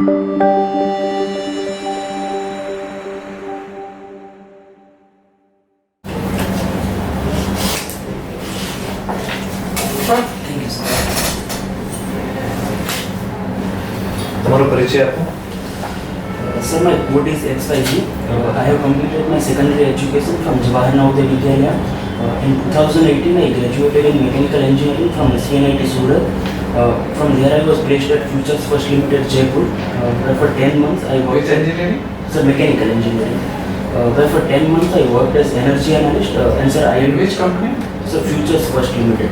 तुम्हारा परिचय आपको? Sir, my code is XYZ. I have completed my secondary education from Jawahar Navodaya Vidyalaya. In 2018, I graduated in mechanical engineering from CNIT Surat. From there, I was placed at Futures First Limited, Jaipur. Where for 10 months, I worked. Which engineering? Sir, mechanical engineering. Where for 10 months, I worked as energy analyst. And sir, In which company? Sir, Futures First Limited.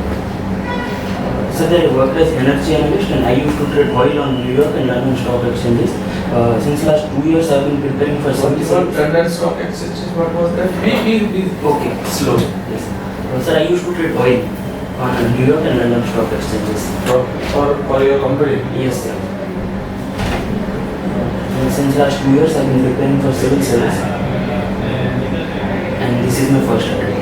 So I worked as energy analyst and I used to trade oil on New York and London stock exchanges. Since last 2 years I have been preparing for What is London stock exchanges? What was that? Okay, slow. Yes. Sir, I used to trade oil on New York and London stock exchanges. For your company? Yes, sir. Since last 2 years I have been preparing for civil service and this is my first attempt.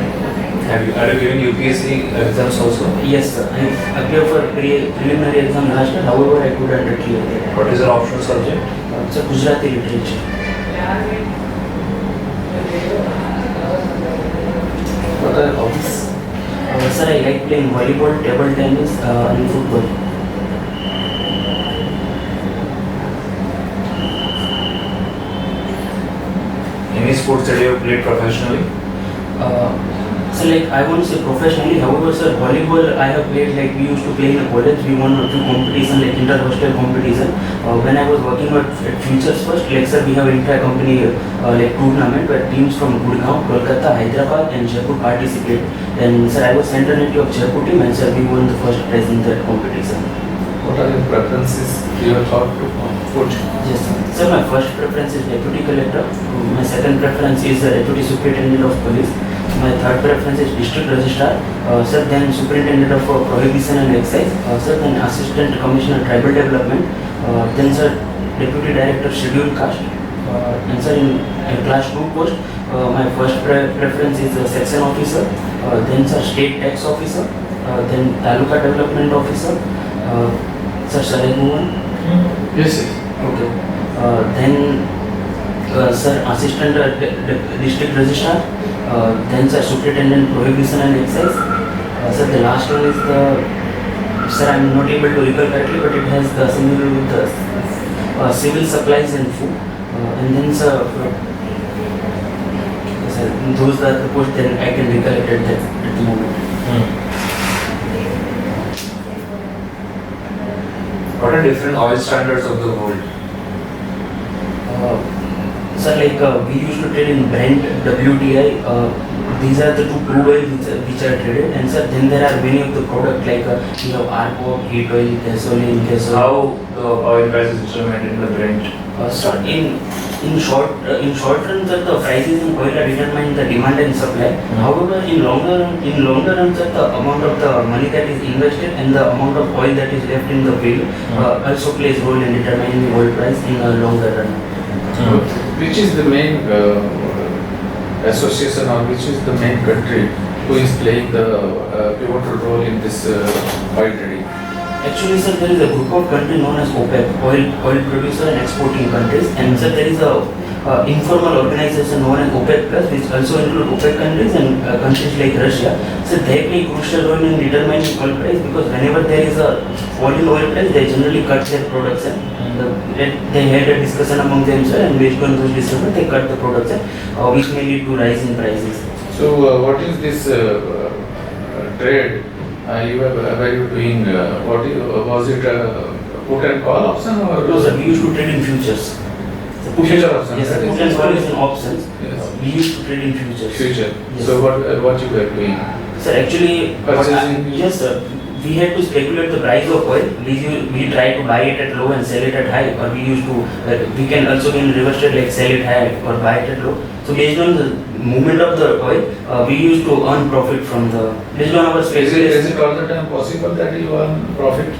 Are you giving UPSC exams also? Yes, sir. I appeared for preliminary exam last year. However, I couldn't clear that. What is your optional subject? It's a Gujarati literature. What are your hobbies? Sir, I like playing volleyball, table tennis, and football. Any sports that you have played professionally? So like I won't say professionally, however sir, volleyball I have played, like we used to play in a college, we won a few competition like inter-hostel competition. When I was working at Futures First, like sir, we have intra-company like tournament where teams from Gurgaon, Kolkata, Hyderabad and Jaipur participate. And sir, I was center-net of Jaipur team and sir, we won the first prize in that competition. What are your preferences you have thought to put? Yes sir. Sir, my first preference is Deputy Collector, my second preference is the Deputy Superintendent of Police. My third preference is District Registrar, sir, then Superintendent of Prohibition and Excise, sir, then Assistant Commissioner Tribal Development, then sir, Deputy Director Scheduled Caste, and sir, in Class 2 post, my first preference is Section Officer, then sir, State Tax Officer, then Taluka Development Officer, sir, Saiyad Mohan. Yes, yes. Okay. Then sir, Assistant District Registrar, then sir, Superintendent Prohibition and Excise. Sir, the last one is the, sir, I am not able to recall correctly, but it has the similar with the civil supplies and food. And then sir, those are the posts then I can recollect at the moment. What are different oil standards of the world? Sir, like we used to trade in Brent, WTI, these are the two crude oil which are traded, and sir, then there are many of the products like we have RPO, heat oil, gasoline, How the oil price is determined in the Brent? Sir, in short run, sir, the prices in oil are determined the demand and supply. However, in longer run, sir, the amount of the money that is invested and the amount of oil that is left in the field also plays role in determining the oil price in a longer run. Which is the main association or which is the main country who is playing the pivotal role in this oil trading? Actually, sir, there is a group of countries known as OPEC, oil producer and exporting countries, and sir, there is a informal organization known as OPEC Plus, which also include OPEC countries and countries like Russia. So they play crucial role in determining oil price because whenever there is a fall in oil price, they generally cut their production. They had a discussion among themselves, and based on those discussions, they cut the production, which may lead to rise in prices. So, what is this trade? Were you doing? Was it a put and call option or? No, sir. We used to trade in futures. Future options. Yes, sir. Put and call is an options. Yes. We used to trade in futures. Future. Yes. So what you were doing? Sir, actually, yes, sir. We had to speculate the price of oil. We try to buy it at low and sell it at high, or we used to. We can also in reverse trade like sell it high or buy it at low. So based on the movement of the oil, we used to earn profit from the. Based on our speculation. Is it all the time possible that you earn profit?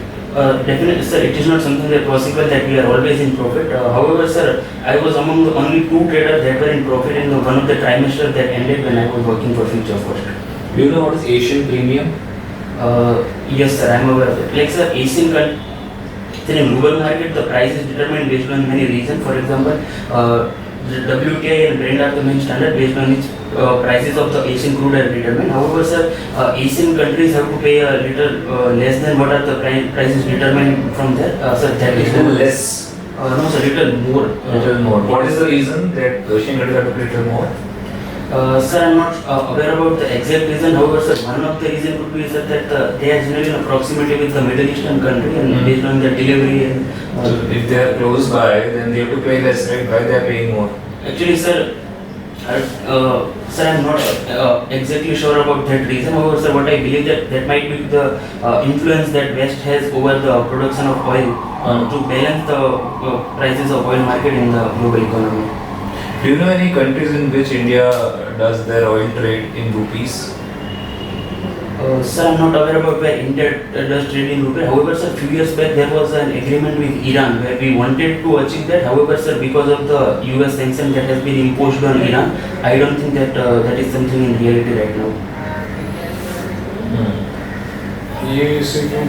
Definitely, sir. It is not something that possible that we are always in profit. However, sir, I was among the only 2 traders that were in profit in one of the trimester that ended when I was working for Future First. Do you know what is Asian premium? Yes, sir. I am aware of it. Like, sir, Asian country. So in global market, the price is determined based on many reasons. For example, the WTI and Brent are the main standard based on which prices of the Asian crude are determined. However, sir, Asian countries have to pay a little less than what are the prices determined from there. Sir, that is Little less. No, sir, little more. Little more. What is the reason that Asian countries have to pay little more? Sir, I'm not aware about the exact reason. However, sir, one of the reason would be sir, that they are generally in proximity with the Middle Eastern country and based on the delivery and. So if they are close by, then they have to pay less, right? Why they are paying more? Actually, sir, sir, I'm not exactly sure about that reason. However, sir, what I believe that might be the influence that West has over the production of oil to balance the prices of oil market in the global economy. Do you know any countries in which India does their oil trade in rupees? Sir, I'm not aware about where India does trade in rupee. However, sir, few years back there was an agreement with Iran where we wanted to achieve that. However, sir, because of the US sanction that has been imposed on Iran, I don't think that that is something in reality right now. You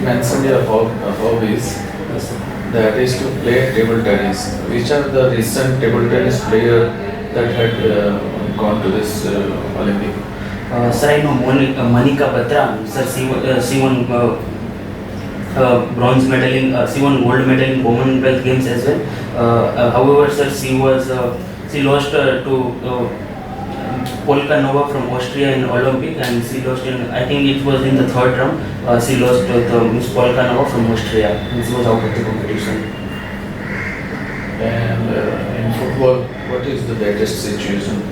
mentioned your hobbies. Yes, sir. That is to play table tennis. Which are the recent table tennis player that had gone to this Olympic? Sir, I know Monica Batra. Sir, she won bronze medal in, she won gold medal in Commonwealth Games as well. However, sir, she lost to Polkanova from Austria in Olympic, and she lost in, I think it was in the third round. She lost to Miss Polkanova from Austria, and she was out of the competition. And in football, what is the latest situation?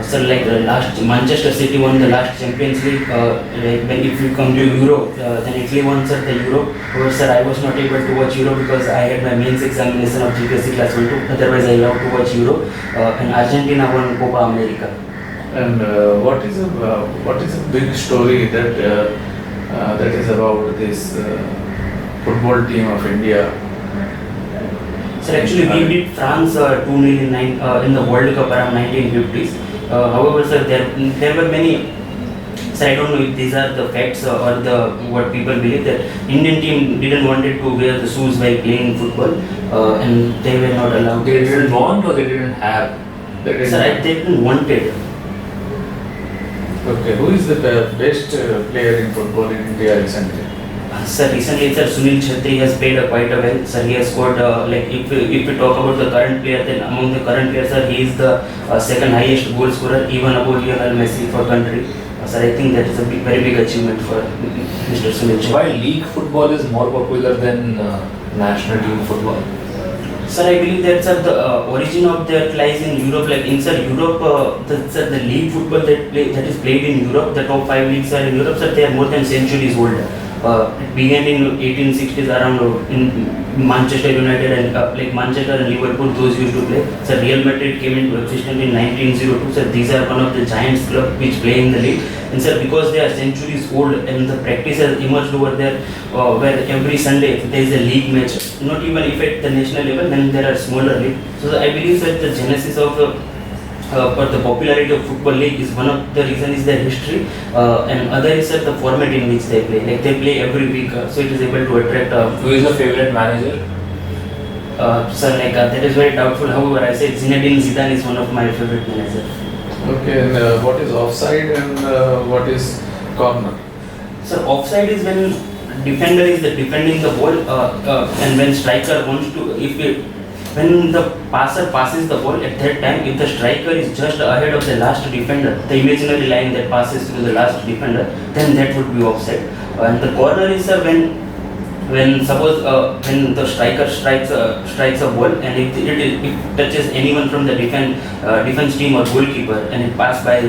Sir, like last Manchester City won the last Champions League. Like when if you come to Europe, then Italy won sir the Euro. However, sir, I was not able to watch Euro because I had my mains examination of GPSC Class 1 2. Otherwise, I love to watch Euro. And Argentina won Copa America. And what is a big story that that is about this football team of India? Sir, actually we beat France 2-0 in the World Cup around 1950s. However, sir, there were many. Sir, I don't know if these are the facts or the what people believe that Indian team didn't wanted to wear the shoes while playing football, and they were not allowed. They didn't want or they didn't have? Sir, they didn't wanted. Okay, who is the best player in football in India recently? Sir, recently, sir, Sunil Chhetri has played quite a well. Sir, he has scored, like, if we talk about the current player, then among the current players, sir, he is the second highest goal scorer, even above Lionel Messi for country. Sir, I think that is a very big achievement for Mr. Sunil Chhetri. Why league football is more popular than national team football? Sir, I believe that sir, the origin of that lies in Europe. Like in sir, Europe, the league football that is played in Europe, the top 5 leagues are in Europe, sir, they are more than centuries old. It began in 1860s around in Manchester United and like Manchester and Liverpool, those used to play. So Real Madrid came into existence in 1902. So these are one of the giants club which play in the league. And sir, because they are centuries old and the practice has emerged over there, where every Sunday there is a league match. Not even if at the national level, then there are smaller leagues. So I believe that the genesis of but the popularity of football league is one of the reason is their history, and other is the format in which they play. Like they play every week, so it is able to attract. Who is your favorite manager? Sir, like that is very doubtful. However, I said Zinedine Zidane is one of my favorite managers. Okay, and what is offside and what is corner? Sir, offside is when defender is defending the ball, and when striker wants to when the passer passes the ball, at that time, if the striker is just ahead of the last defender, the imaginary line that passes through the last defender, then that would be offside. And the corner is when suppose when the striker strikes a ball, and if it touches anyone from the defense team or goalkeeper, and it passes by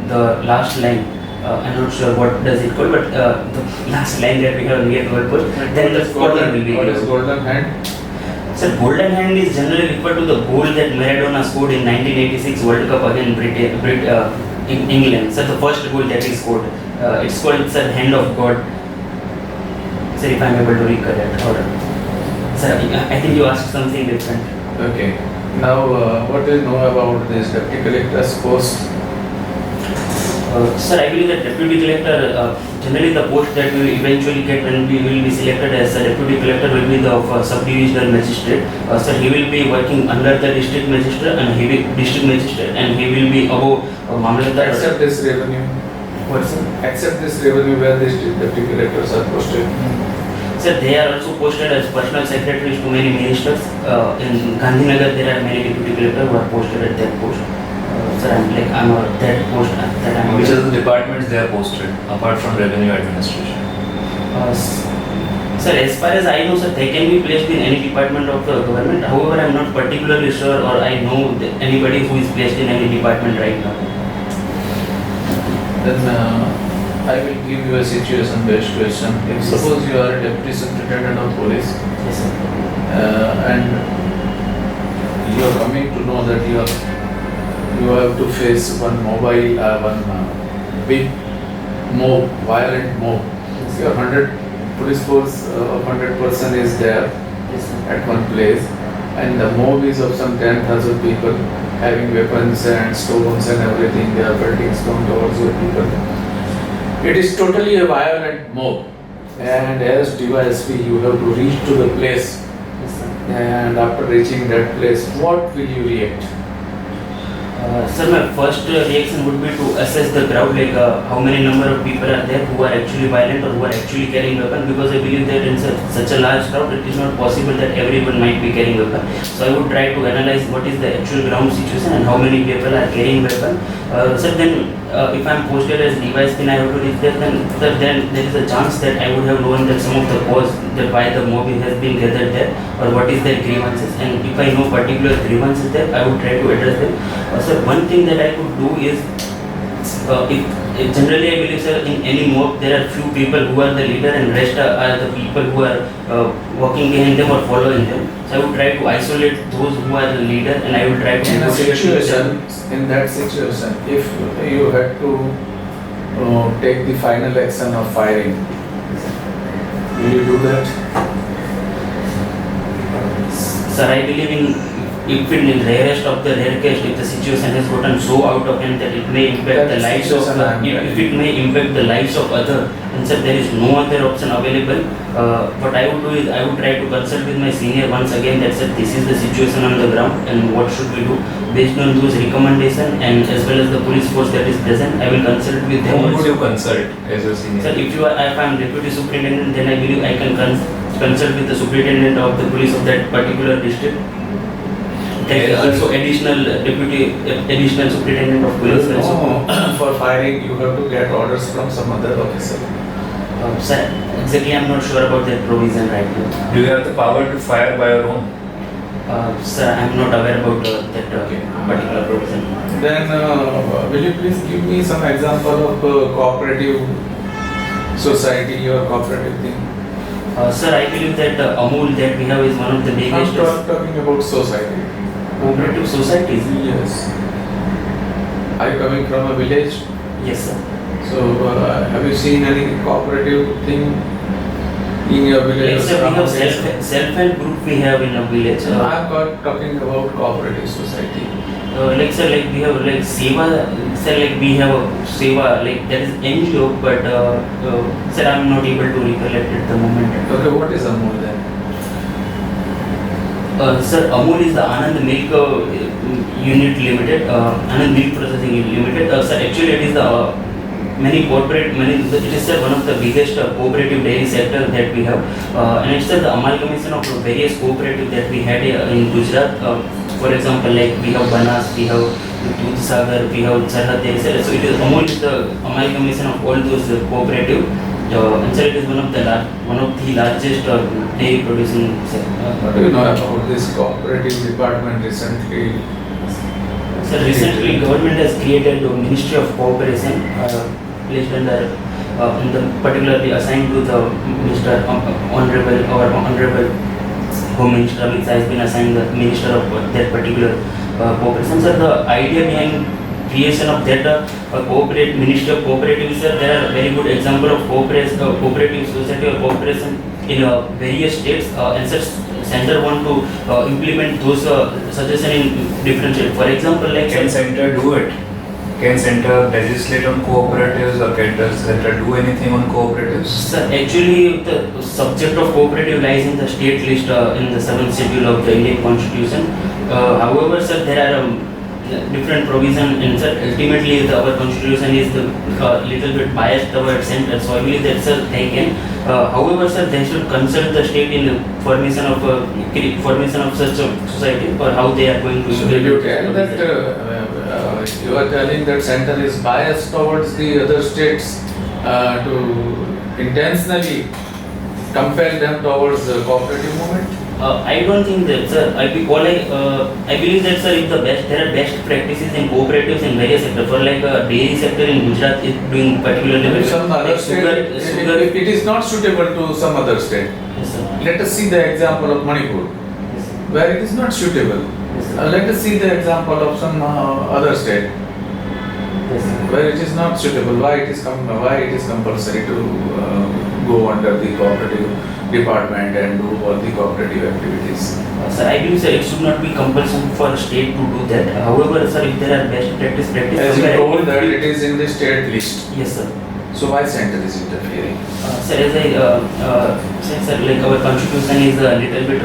the last line. I'm not sure what does it call, but the last line that we have near goal post, then the corner will be. What is golden hand? Sir, golden hand is generally referred to the goal that Maradona scored in 1986 World Cup against England. Sir, the first goal that he scored. It's called, sir, hand of God. Sir, if I'm able to recollect. Sir, I think you asked something different. Okay. Now, what do you know about this deputy collector's post? Sir, I believe that deputy collector, generally the post that we will eventually get when we will be selected as a deputy collector will be the sub-divisional magistrate. Sir, he will be working under the district magistrate and he will be above Mamlatdar. Accept this revenue. What, sir? Accept this revenue where the deputy collectors are posted. Sir, they are also posted as personal secretaries to many ministers. In Gandhinagar, there are many deputy collectors who are posted at that post. Sir, I'm that post that I'm. Which are the departments they are posted apart from revenue administration? Sir, as far as I know, sir, they can be placed in any department of the government. However, I'm not particularly sure or I know anybody who is placed in any department right now. Then I will give you a situation-based question. If suppose you are a deputy superintendent of police Yes, sir. And you are coming to know that you have to face one big mob, violent mob. Your 100 police force of 100% is there Yes, sir. at one place, and the mob is of some 10,000 people having weapons and stones and everything. They are pelting stone towards your people. It is totally a violent mob, and as DYSP you have to reach to the place, Yes, sir. and after reaching that place, what will you react? Sir, my first reaction would be to assess the crowd, like how many number of people are there who are actually violent or who are actually carrying weapon, because I believe that in such a large crowd it is not possible that everyone might be carrying weapon. So I would try to analyze what is the actual ground situation and how many people are carrying weapon. Sir, then if I am posted as DYSP and I have to reach there, then there is a chance that I would have known that some of the cause that why the mob has been gathered there or what is their grievances, and if I know particular grievances there, I would try to address them. Sir, one thing that I could do is, if generally I believe, sir, in any mob there are few people who are the leader and rest are the people who are walking behind them or following them. So I would try to isolate those who are the leader and I would try to In that situation, if you had to take the final action of firing, will you do that? Sir, I believe if in rarest of the rare case, if the situation has gotten so out of hand that it may impact the lives of if it may impact the lives of other, and sir, there is no other option available. What I would do is I would try to consult with my senior once again that sir, this is the situation on the ground and what should we do based on those recommendations, and as well as the police force that is present. I will consult with them. Whom would you consult as a senior? Sir, if I am deputy superintendent, then I believe I can consult with the superintendent of the police of that particular district. There is also additional superintendent of police. For firing, you have to get orders from some other officer. Sir, exactly, I'm not sure about that provision right now. Do you have the power to fire by your own? Sir, I'm not aware about that particular provision. Then will you please give me some example of cooperative society or cooperative thing? Sir, I believe that Amul that we have is one of the biggest I'm talking about society. cooperative societies. Yes. Are you coming from a village? Yes, sir. So have you seen any cooperative thing in your village? Like, sir, we have self-help group we have in a village. I'm not talking about cooperative society. Like sir, like we have like Seva, sir, like we have a Seva, like that is NGO, but sir, I'm not able to recollect at the moment. Okay, what is Amul then? Sir, Amul is the Anand Milk Unit Limited, Anand Milk Processing Limited. Sir, actually it is the it is sir, one of the biggest cooperative dairy sector that we have, and it's the amalgamation of various cooperative that we had in Gujarat. For example, like we have Banas, we have Dudhsagar, we have Sarhad Dairy. So it is Amul is the amalgamation of all those cooperative. And sir, it is one of the largest dairy producing sector. What do you know about this cooperative department recently? Sir, recently government has created the Ministry of Cooperation, placed under particularly assigned to the Minister Honorable Home Minister, which has been assigned the Minister of that particular cooperation. Sir, the idea behind creation of that Ministry of Cooperative, sir, there are very good example of cooperative society or cooperation in various states, and such center want to implement those suggestions in different states. For example, like Can center do it? Can center legislate on cooperatives, or can the center do anything on cooperatives? Sir, actually the subject of cooperative lies in the state list in the 7th schedule of the Indian Constitution. However, sir, there are different provision, and sir, ultimately our constitution is the little bit biased towards center, so I believe that, sir, they can. However, sir, they should consult the state in the formation of such a society, or how they are going to. So did you tell that you are telling that center is biased towards the other states to intentionally compel them towards the cooperative movement? I don't think that, sir. I believe that, sir, if there are best practices in cooperatives in various sectors. For like dairy sector in Gujarat is doing particularly well. Some other Like state, sugar. if it is not suitable to some other state. Yes, sir. Let us see the example of Manipur, Yes, sir. where it is not suitable. Yes, sir. Let us see the example of some other state Yes, sir. where it is not suitable. Why it is compulsory to go under the cooperative department and do all the cooperative activities. Sir, I believe, sir, it should not be compulsory for a state to do that. However, sir, if there are best practice. As you told that it is in the state list. Yes, sir. So why center is interfering? Sir, as I said, sir, like our constitution is a little bit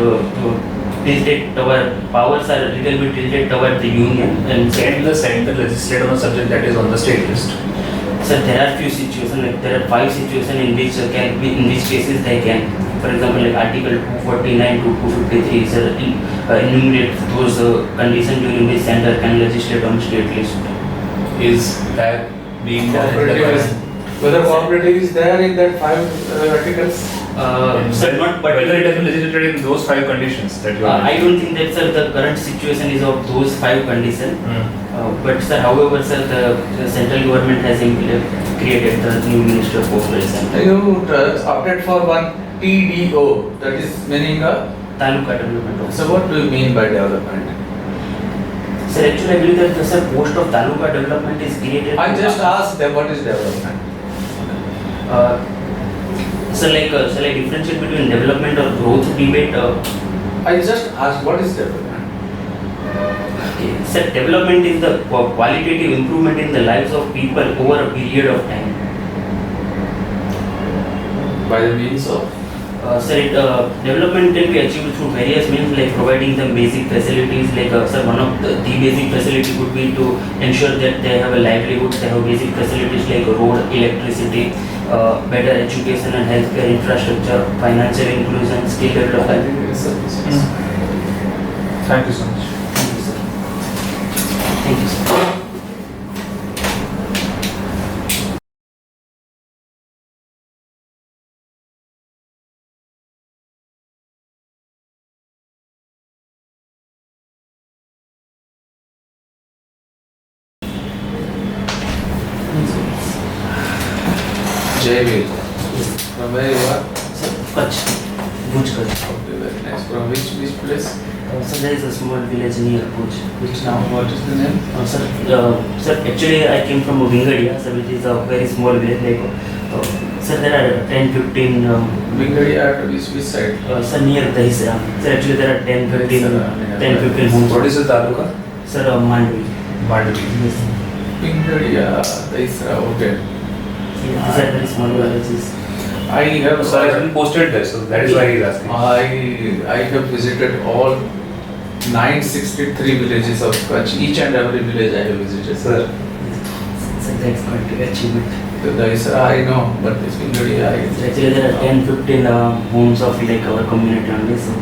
tilted, our powers are a little bit tilted toward the union, and Can the center legislate on a subject that is on the state list? sir, there are few situations, like there are 5 situations in which in which cases they can. For example, like Article 249 to 253, sir, enumerate those conditions during which center can legislate on state list. Is that being done in the Cooperative is, whether cooperative is there in that 5 articles? Sir, not whether it particularly. has been legislated in those 5 conditions that you are I don't think that, sir, the current situation is of those 5 conditions. Hmm. But sir, however, sir, the central government has created the new Ministry of Cooperation. You opted for one TDO, that is meaning a. Taluka Development Office. So what do you mean by development? Sir, actually, I believe that the, sir, post of Taluka Development is created. I just asked them what is development. Sir, like, shall I differentiate between development or growth debate? I just asked what is development. Okay. Sir, development is the qualitative improvement in the lives of people over a period of time. By the means of. Sir, development can be achieved through various means, like providing them basic facilities. Like, sir, one of the basic facility would be to ensure that they have a livelihood. They have basic facilities like road, electricity, better education and healthcare infrastructure, financial inclusion, skill I development. think it is services. Thank you so much. Thank you, sir. Thank you, sir. Jayvir. From where you are? Sir, Kutch. Bhuj Kutch. Okay, very nice. From which place? So there is a small village near Bhuj. Which now? What is the name? Sir, actually I came from Vingadia, sir, which is a very small village. Like, sir, there are 10-15. Vingadia, which side? Sir, near Dahisra. Sir, actually there are 10-15 homes. What is the taluka? Sir, Mandvi. Mandvi. Yes. Vingadia, Daisra, okay. These are very small villages. I have. So I haven't posted there, so that is why he is asking. I have visited all 963 villages of Kutch. Each and every village I have visited. Sir. So that's quite an achievement. The Daisra I know, but this Vingadia So actually there are 10-15 homes of like our community only. So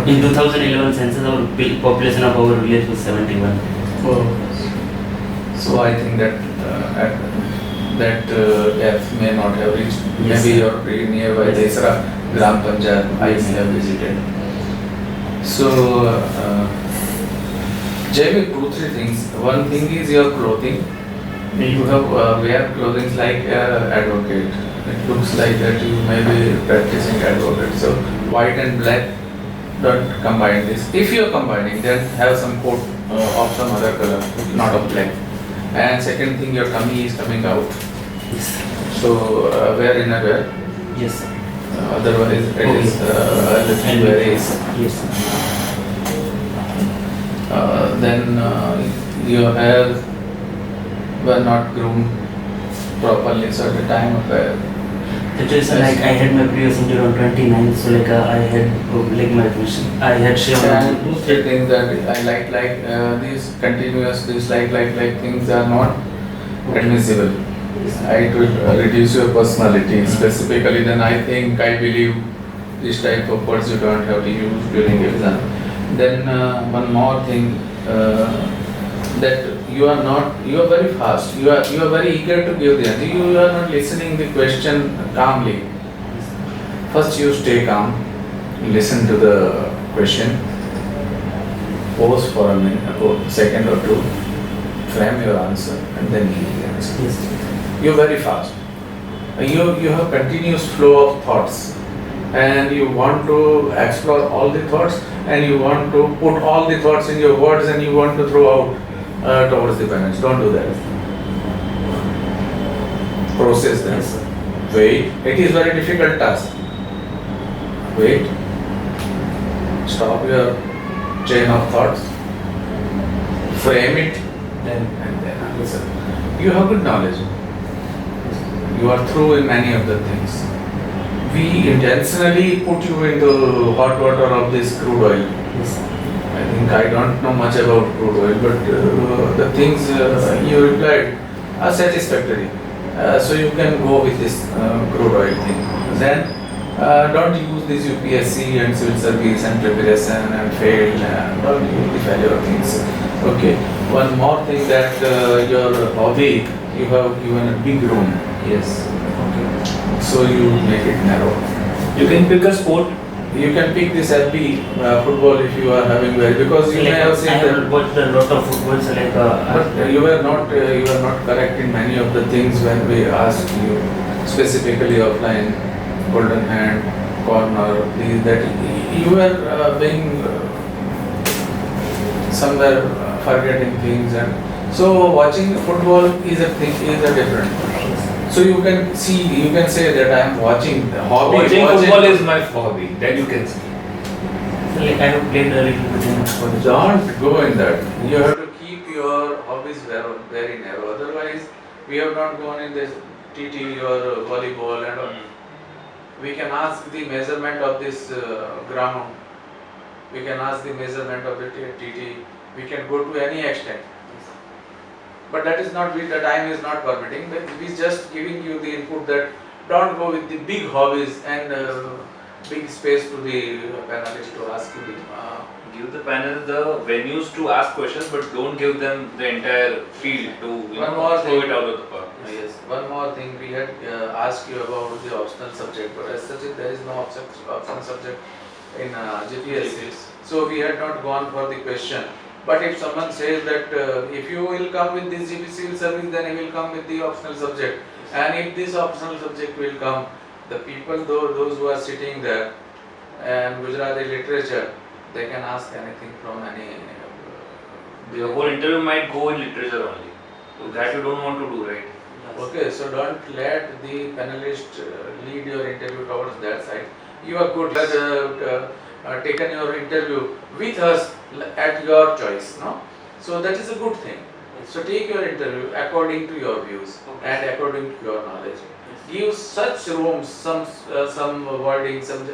in 2011 census, our population of our village was 71. So I think that that F may not have reached. Yes, Maybe sir. you're pretty nearby Daisra, Gram Panchayat, I may have visited. So, Jayvir, 2-3 things. One thing is your clothing. You have wear clothing like advocate. It looks like that you may be practicing advocate. So, white and black, don't combine this. If you are combining, then have some coat of some other color, not of black. And second thing, your tummy is coming out. Yes. So, wear innerwear. Yes, sir. Otherwise, it is a little varies. Yes, sir. Then you have were not groomed properly, so at the time of Actually, sir, like I had my previous interview on 29th, so like I had like my question, I had shared. and two three things that I these continuous, these like things are not admissible. It will reduce your personality specifically. Then I believe this type of words you don't have to use during exam. Then one more thing, that you are very fast. You are very eager to give the answer. You are not listening the question calmly. First you stay calm, listen to the question, pause for a minute, a second or two, frame your answer, and then give the answer. Yes. You are very fast. You have continuous flow of thoughts, and you want to explore all the thoughts, and you want to put all the thoughts in your words, and you want to throw out towards the parents. Don't do that. Process them. Yes, sir. Wait. It is very difficult task. Wait. Stop your chain of thoughts. Frame it. And then answer. You have good knowledge. You are through in many of the things. We intentionally put you into hot water of this crude oil. Yes. I think I don't know much about crude oil, but the things you replied are satisfactory. So you can go with this crude oil thing. Then don't use this UPSC and civil service and preparation and fail. Don't use the failure things. Okay. One more thing, that your hobby, you have given a big room. Yes. Okay. So you make it narrow. You can pick a sport. You can pick this FB football if you are having well, because you may have seen I have watched a lot of football, so like. but you were not correct in many of the things when we asked you, specifically offline, golden hand, corner, that you were being somewhere forgetting things, and so watching football is a different. So you can say that I am watching the hobby. Watching football is my hobby. Then you can see. So like I have played a little bit in football. Don't go in that. You have to keep your hobbies very narrow. Otherwise, we have not gone in this TT or volleyball and all. We can ask the measurement of this ground. We can ask the measurement of the TT. We can go to any extent. But that is not, the time is not permitting. But we is just giving you the input that don't go with the big hobbies and big space to the panelists to ask you the. Give the panel the venues to ask questions, but don't give them the entire field to throw it out of the park. Yes. One more thing, we had asked you about the optional subject, but as such there is no optional subject in GPSC. So we had not gone for the question. But if someone says that if you will come with this GPSC service, then he will come with the optional subject. And if this optional subject will come, the people, those who are sitting there, and Gujarati literature, they can ask anything from any. The whole interview might go in literature only. So that you don't want to do, right? Okay, so don't let the panelist lead your interview towards that side. You are good. Taken your interview with us at your choice, no? So that is a good thing. So take your interview according to your views and according to your knowledge. Give such rooms, some wording, some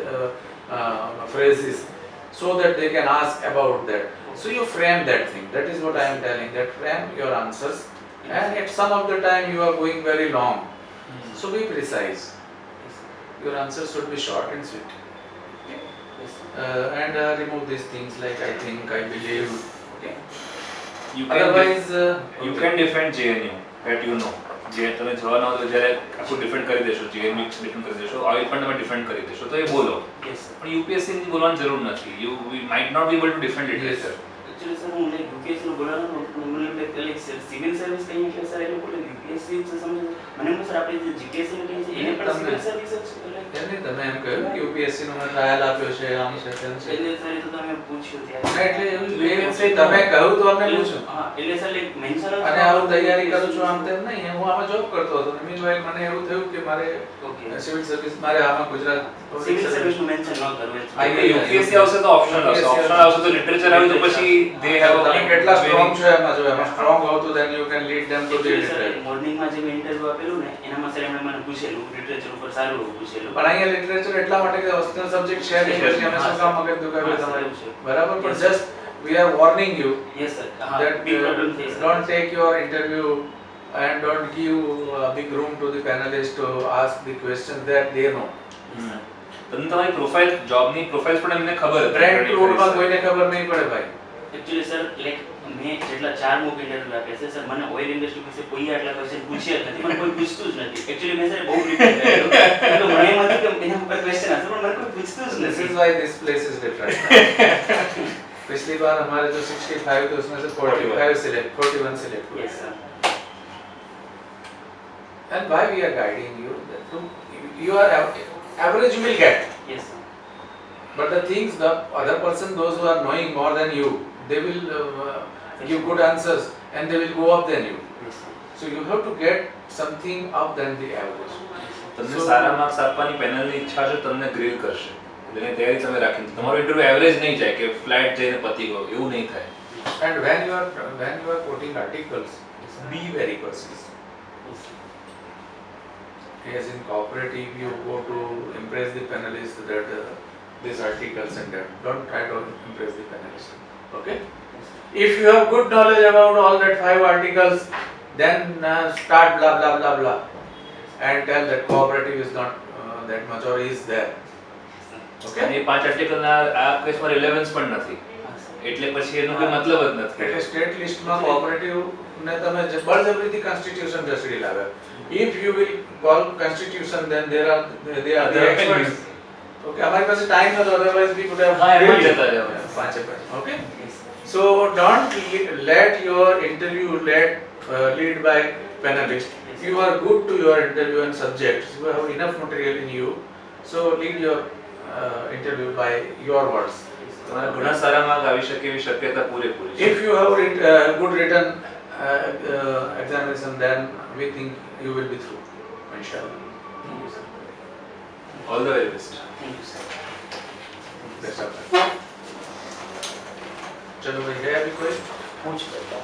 phrases, so that they can ask about that. So you frame that thing. That is what I am telling. That frame your answers, and at some of the time you are going very long. So be precise. Your answers should be short and sweet. And remove these things like I think, I believe. Okay. Otherwise, you can defend JNU that you know. તમે જવા ના તો જ્યારે આખું defend કરી દેશો JNU defend કરી દેશો આવી પણ તમે ડિફેન્ડ કરી દેશો તો એ બોલો પણ UPSC ની બોલવાની જરૂર નથી you might not be able to defend literature. Actually sir હું like UPSC નું બોલવાનું મને like સિવિલ સર્વિસ કઈ છે સર એ લોકો UPSC છે સમજો મને સર આપણે જે GPSC ની કઈ છે એને પણ સિવિલ સર્વિસ છે એટલે તમે એમ કહ્યું કે UPSC નો મેં ટ્રાયલ આપ્યો છે આમ છે તેમ છે એટલે સર એ તો તમે પૂછ્યું ત્યારે એટલે એવું તમે કહ્યું તો અમને પૂછ્યું હા એટલે સર like મેન્શન અને આવું તૈયારી કરું છું આમ તેમ નહીં હું આમાં જોબ કરતો હતો ને મીનવાઇલ મને એવું થયું કે મારે સિવિલ સર્વિસ મારે આમાં ગુજરાત સિવિલ સર્વિસ નું મેન્શન ન કરવું આ UPSC આવશે તો ઓપ્શનલ આવશે તો લિટરેચર આવે તો પછી they have a તમે કેટલા સ્ટ્રોંગ છો એમાં જો એમાં સ્ટ્રોંગ હોવ તો then you can lead them to the literary. મોર્નિંગમાં જે મેં ઇન્ટરવ્યુ આપેલું ને એનામાં સર એમણે મને પૂછેલું લિટરેચર ઉપર સારું એવું પૂછેલું. પણ અહીંયા લિટરેચર એટલા માટે કે ઓપ્શનલ સબ્જેક્ટ છે નહીં પછી અમે શું કામ મગજ દુખાવે તમારે બરાબર પણ just we are warning you yes sir that don't take your interview and don't give big room to the panelists to ask the questions that they know. તમને તમારી પ્રોફાઇલ જોબની પ્રોફાઇલ્સ પણ એમને ખબર હતી બ્રેન્ડ રોડમાં કોઈને ખબર નહીં પડે ભાઈ. એકચ્યુઅલી સર લાઈક મેં જેટલા 4 મોક ઇન્ટરવ્યુ આપ્યા છે સર મને ઓઇલ ઇન્ડસ્ટ્રી વિશે કોઈ આટલા ક્વેશ્ચન પૂછ્યા જ નથી મને કોઈ પૂછતું જ નથી. એકચ્યુઅલી મેં સર બહુ પ્રિપેર કરેલું તો મને એમ હતું કે એના ઉપર ક્વેશ્ચન હશે પણ મને કોઈ પૂછતું જ This નથી. is why this place is different. पिछली बार हमारे जो 65 थे उसमें से 41 सिलेक्ट हुए. Yes sir. And why we are guiding you that you are average you will get. Yes sir. But the things the other person, those who are knowing more than you, they will give good answers and they will go up than you. Yes sir. So you have to get something up than the average. તમને સારા marks આપવાની પેનલની ઈચ્છા છે તમને grade કરશે એટલે તૈયારી તમે રાખીને તમારો ઇન્ટરવ્યુ એવરેજ નહીં જાય કે ફ્લેટ જઈને પતી ગયો એવું નહીં થાય. And when you are quoting articles, be very precise. As in cooperative, you go to impress the panelists that these articles and that. Don't try to impress the panelists. Okay? If you have good knowledge about all that 5 articles, then start blah blah blah blah and tell that cooperative is not that much or is there. Okay? અને 5 આર્ટિકલના આ કેસમાં relevance પણ નથી એટલે પછી એનો કોઈ મતલબ જ નથી. એટલે સ્ટેટ લિસ્ટમાં કોઓપરેટિવ ને તમે બળજબરીથી કોન્સ્ટિટ્યુશન બેસડી લાવે. If you will call constitution, then they are the experts. Okay, हमारे पास time है तो otherwise we could have. हाँ, एम ही लेता जाओ. 5 page. Okay. So don't let your interview lead by panelists. You are good to your interview and subjects. You have enough material in you. So lead your interview by your words. તમારા ઘણા સારા mark આવી શકે એવી શક્યતા પૂરેપૂરી છે. If you have good written examination, then we think you will be through, inshallah. All the very best. Thank you sir. Best of luck. चलो भाई है अभी कोई પૂછ લો.